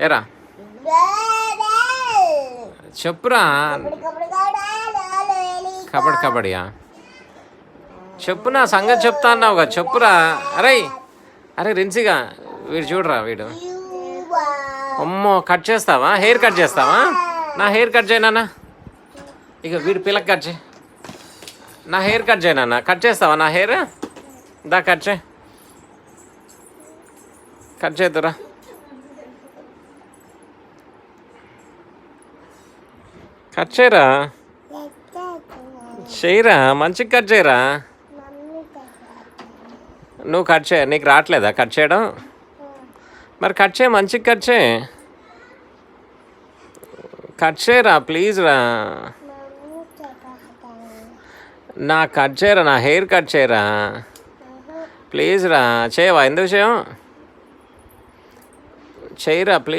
ఎరా చెప్పురా. కబడ్డీ కబడ్డీయా? చెప్పు, నా సంగతి చెప్తా అన్నావుగా, చెప్పురా. అరే అరే రిన్సిగా, వీడు చూడరా వీడు. అమ్మో, కట్ చేస్తావా? హెయిర్ కట్ చేస్తావా? నా హెయిర్ కట్ చేయనా? ఇక వీడు పిల్లకి కట్ చేయి. నా హెయిర్ కట్ చేయనా? కట్ చేస్తావా నా హెయిర్? దా కట్ చేయి, కట్ చేద్దురా. కట్ చేయరా, చేయరా, మంచిగా కట్ చేయరా. నువ్వు కట్ చేయ, నీకు రావట్లేదా కట్ చేయడం? మరి కట్ చేయి, మంచిగా కట్ చేయి. కట్ చేయరా ప్లీజ్ రా. నా కట్ చేయరా, నా హెయిర్ కట్ చేయరా ప్లీజ్ రా. చేయవా? ఎందుకు చేయవు? చేయరా ప్లీజ్.